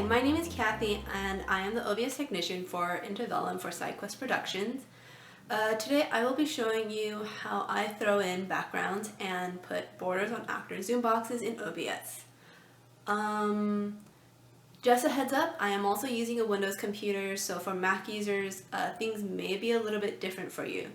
my name is Cathy and I am the OBS technician for InterVallum for SideQuest Productions. Today I will be showing you how I throw in backgrounds and put borders on actors' zoom boxes in OBS. Just a heads up, I am also using a Windows computer, so for Mac users, things may be a little bit different for you.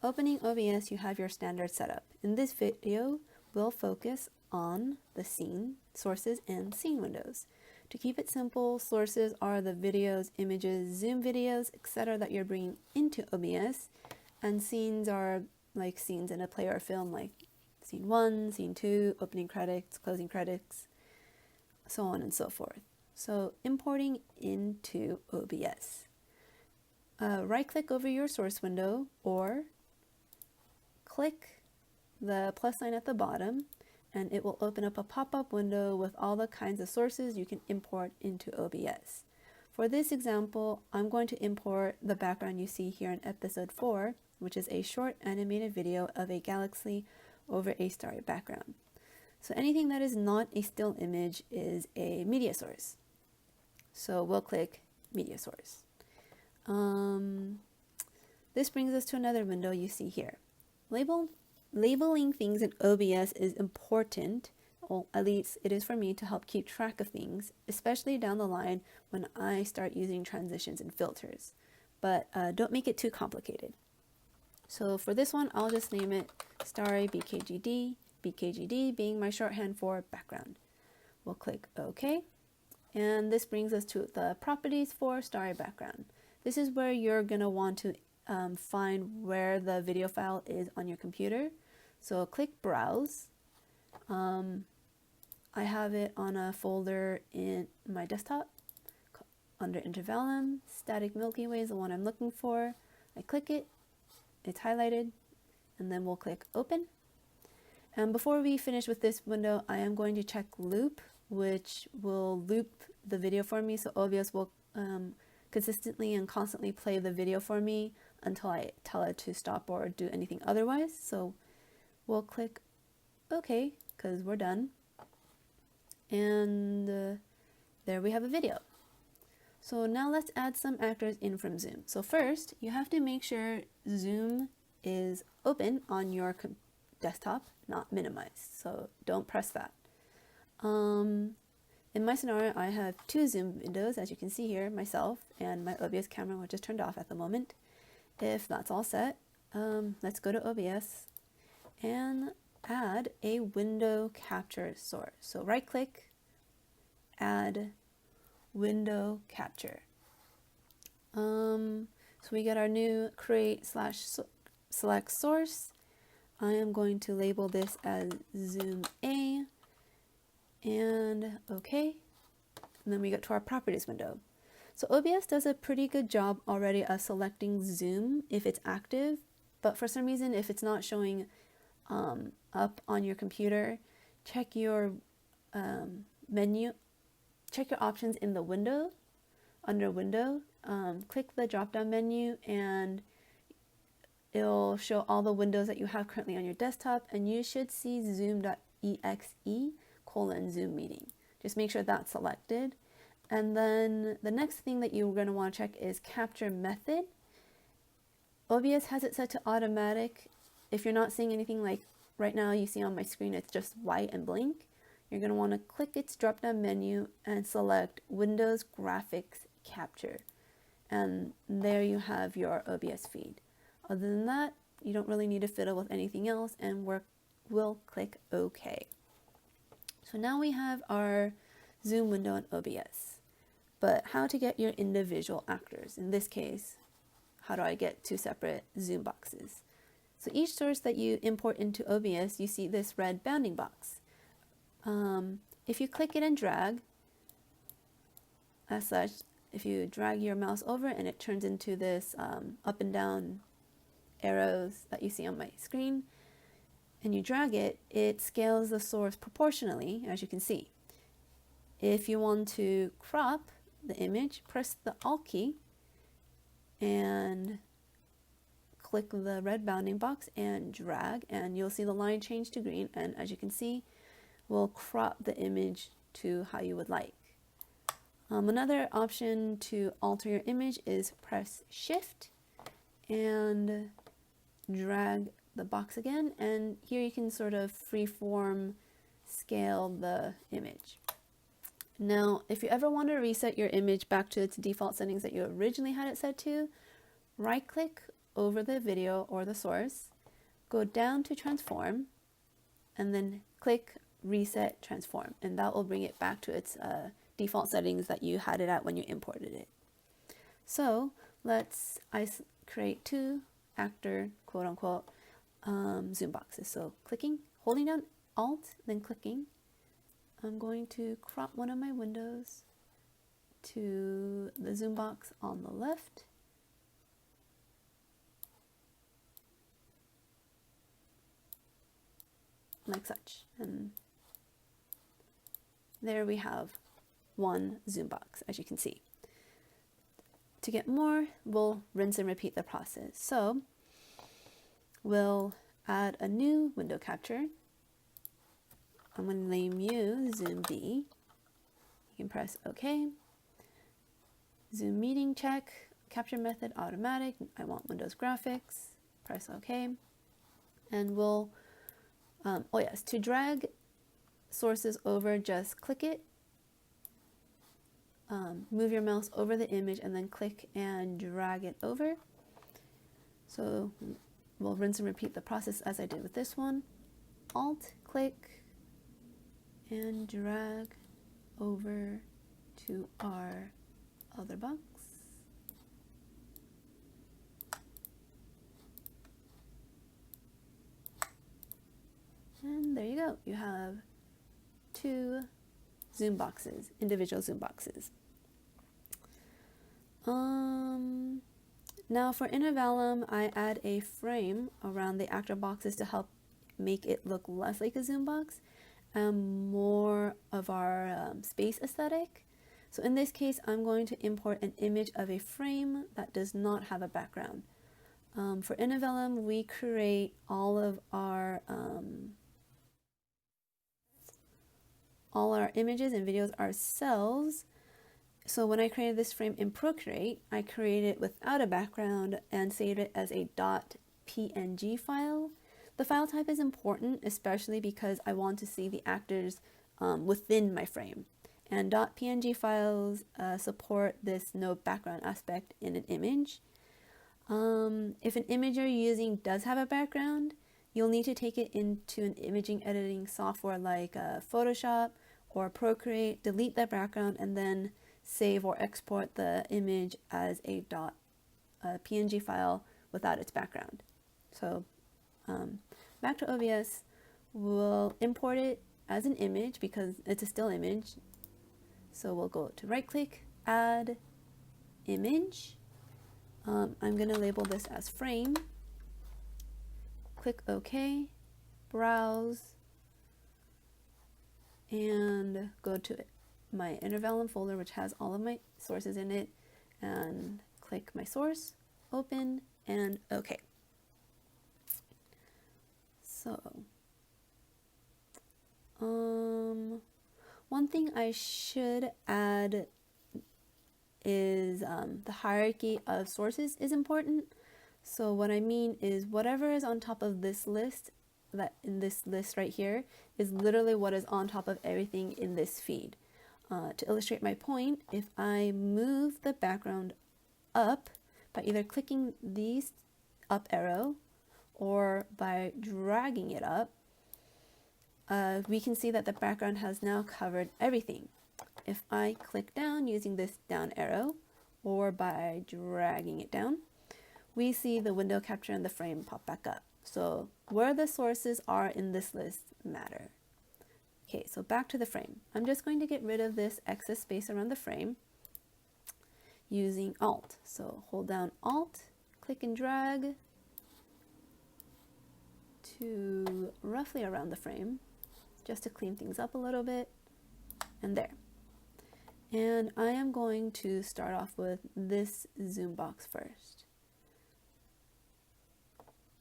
Opening OBS, you have your standard setup. In this video, we'll focus on the scene, sources, and scene windows. To keep it simple, sources are the videos, images, zoom videos, etc. that you're bringing into OBS, and scenes are like scenes in a play or film, like scene 1, scene 2, opening credits, closing credits, so on and so forth. So importing into OBS. Right-click over your source window or click the plus sign at the bottom and it will open up a pop-up window with all the kinds of sources you can import into OBS. For this example, I'm going to import the background you see here in episode 4, which is a short animated video of a galaxy over a starry background. So anything that is not a still image is a media source. So we'll click media source. This brings us to another window you see here. Labeling things in OBS is important, or at least it is for me, to help keep track of things, especially down the line when I start using transitions and filters. But don't make it too complicated. So for this one, I'll just name it Starry BKGD, BKGD being my shorthand for background. We'll click OK. And this brings us to the properties for Starry background. This is where you're going to want to find where the video file is on your computer. So click Browse. I have it on a folder in my desktop under InterVallum. Static Milky Way is the one I'm looking for. I click it, it's highlighted, and then we'll click Open. And before we finish with this window, I am going to check Loop, which will loop the video for me. So OBS will consistently and constantly play the video for me until I tell it to stop or do anything otherwise. So we'll click OK because we're done. And there we have a video. So now let's add some actors in from Zoom. So first, you have to make sure Zoom is open on your desktop, not minimized. So don't press that. In my scenario, I have 2 Zoom windows, as you can see here, myself and my OBS camera, which is turned off at the moment. If that's all set, let's go to OBS and add a window capture source. So right click, add window capture. So we get our new create/select source. I am going to label this as Zoom A and OK. And then we get to our properties window. So OBS does a pretty good job already of selecting zoom if it's active, but for some reason, if it's not showing up on your computer, check your menu, check your options in the window, under window, click the drop-down menu and it'll show all the windows that you have currently on your desktop, and you should see zoom.exe :zoom meeting. Just make sure that's selected. And then the next thing that you're going to want to check is capture method. OBS has it set to automatic. If you're not seeing anything like right now you see on my screen, it's just white and blank, you're going to want to click its drop down menu and select Windows Graphics Capture. And there you have your OBS feed. Other than that, you don't really need to fiddle with anything else, and we'll click OK. So now we have our Zoom window in OBS. But how to get your individual actors? In this case, how do I get 2 separate Zoom boxes? So each source that you import into OBS, you see this red bounding box. If you click it and drag, as such, if you drag your mouse over and it turns into this up and down arrows that you see on my screen, and you drag it, it scales the source proportionally, as you can see. If you want to crop the image, press the Alt key and click the red bounding box and drag, and you'll see the line change to green. And as you can see, will crop the image to how you would like. Another option to alter your image is press Shift and drag the box again, and here you can sort of freeform scale the image. Now, if you ever want to reset your image back to its default settings that you originally had it set to, right-click over the video or the source, go down to Transform, and then click Reset Transform, and that will bring it back to its default settings that you had it at when you imported it. So let's create two actor quote-unquote zoom boxes. So holding down Alt, then clicking, I'm going to crop one of my windows to the zoom box on the left. Like such. And there we have one zoom box, as you can see. To get more, we'll rinse and repeat the process. So we'll add a new window capture. I'm going to name you Zoom B. You can press OK. Zoom meeting check, capture method automatic. I want Windows graphics. Press OK. And we'll, oh yes, to drag sources over, just click it. Move your mouse over the image and then click and drag it over. So we'll rinse and repeat the process as I did with this one. Alt, click, and drag over to our other box. And there you go. You have two zoom boxes, individual zoom boxes. Now for InterVallum, I add a frame around the actor boxes to help make it look less like a zoom box and more of our space aesthetic. So in this case, I'm going to import an image of a frame that does not have a background. For InterVallum, we create all our images and videos ourselves. So when I created this frame in Procreate, I created it without a background and saved it as a .png file. The file type is important, especially because I want to see the actors within my frame. And .png files support this no background aspect in an image. If an image you're using does have a background, you'll need to take it into an imaging editing software like Photoshop or Procreate, delete that background, and then save or export the image as a .png file without its background. So back to OBS, we'll import it as an image because it's a still image. So we'll go to right click, add image. I'm going to label this as frame. Click OK, browse, and go to my InterVallum folder, which has all of my sources in it, and click my source, open, and OK. So, one thing I should add is the hierarchy of sources is important. So what I mean is whatever is on top of this list, that in this list right here, is literally what is on top of everything in this feed. To illustrate my point, if I move the background up by either clicking these up arrow or by dragging it up, we can see that the background has now covered everything. If I click down using this down arrow or by dragging it down, we see the window capture and the frame pop back up. So where the sources are in this list matter. Okay, so back to the frame. I'm just going to get rid of this excess space around the frame using Alt. So hold down Alt, click and drag to roughly around the frame, just to clean things up a little bit, and there. And I am going to start off with this zoom box first.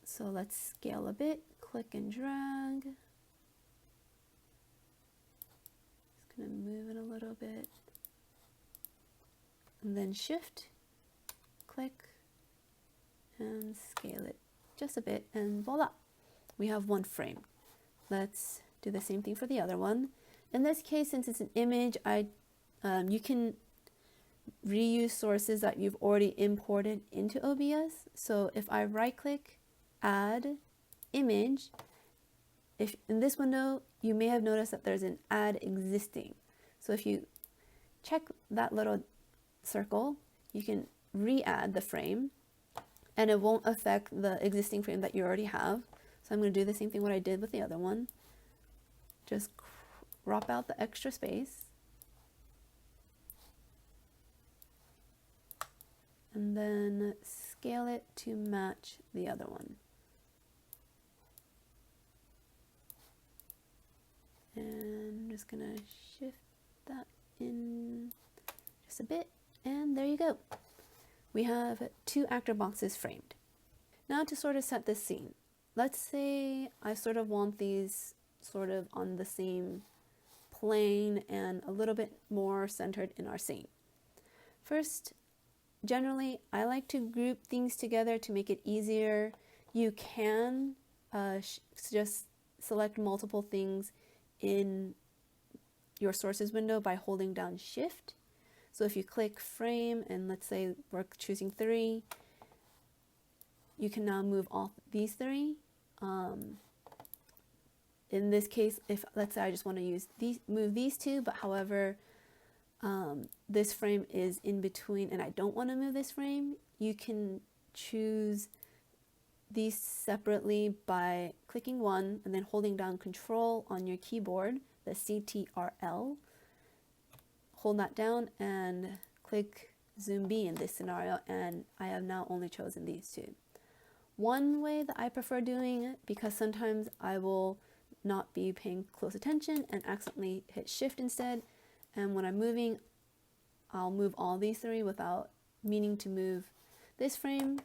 So let's scale a bit, click and drag. bit. And then shift, click, and scale it just a bit, and voila, we have one frame. Let's do the same thing for the other one. In this case, since it's an image, you can reuse sources that you've already imported into OBS. So if I right click, add image, if in this window, you may have noticed that there's an add existing. So if you check that little circle, you can re-add the frame and it won't affect the existing frame that you already have. So I'm going to do the same thing what I did with the other one. Just crop out the extra space. And then scale it to match the other one. And I'm just gonna shift that in just a bit, and there you go. We have 2 actor boxes framed. Now to sort of set this scene. Let's say I sort of want these sort of on the same plane and a little bit more centered in our scene. First, generally, I like to group things together to make it easier. You can just select multiple things in your sources window by holding down shift. So if you click frame and let's say we're choosing 3, you can now move all these 3. In this case, if let's say I just want to move these 2, but however, this frame is in between and I don't want to move this frame, you can choose these separately by clicking 1 and then holding down Control on your keyboard, the CTRL. Hold that down and click Zoom B in this scenario, and I have now only chosen these 2. One way that I prefer doing it, because sometimes I will not be paying close attention and accidentally hit shift instead, and when I'm moving, I'll move all these 3 without meaning to move this frame.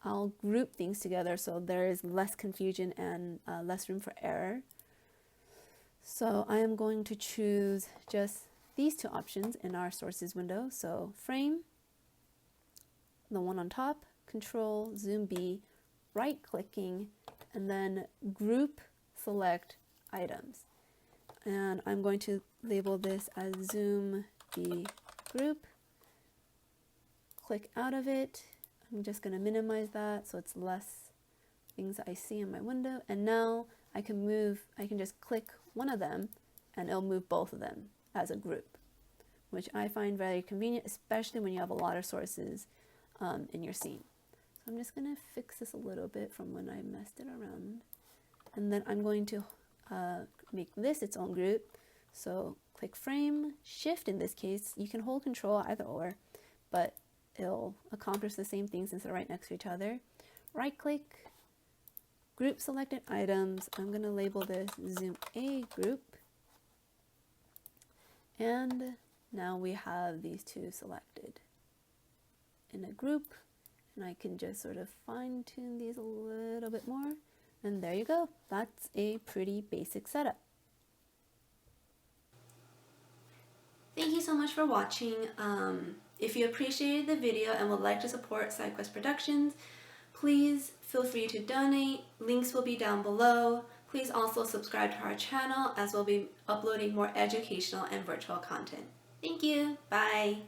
I'll group things together so there is less confusion and less room for error. So I am going to choose just these 2 options in our sources window. So frame, the one on top, Control, Zoom B, right clicking, and then group select items. And I'm going to label this as Zoom B group. Click out of it. I'm just going to minimize that so it's less things that I see in my window. And now I can just click one of them and it'll move both of them as a group, which I find very convenient, especially when you have a lot of sources in your scene. So I'm just going to fix this a little bit from when I messed it around. And then I'm going to make this its own group. So click frame, shift in this case. You can hold Control either or, but it'll accomplish the same thing since they're right next to each other. Right click, group selected items. I'm going to label this Zoom A group. And now we have these 2 selected in a group, and I can just sort of fine tune these a little bit more. And there you go. That's a pretty basic setup. Thank you so much for watching. If you appreciated the video and would like to support SideQuest Productions, please feel free to donate. Links will be down below. Please also subscribe to our channel as we'll be uploading more educational and virtual content. Thank you. Bye.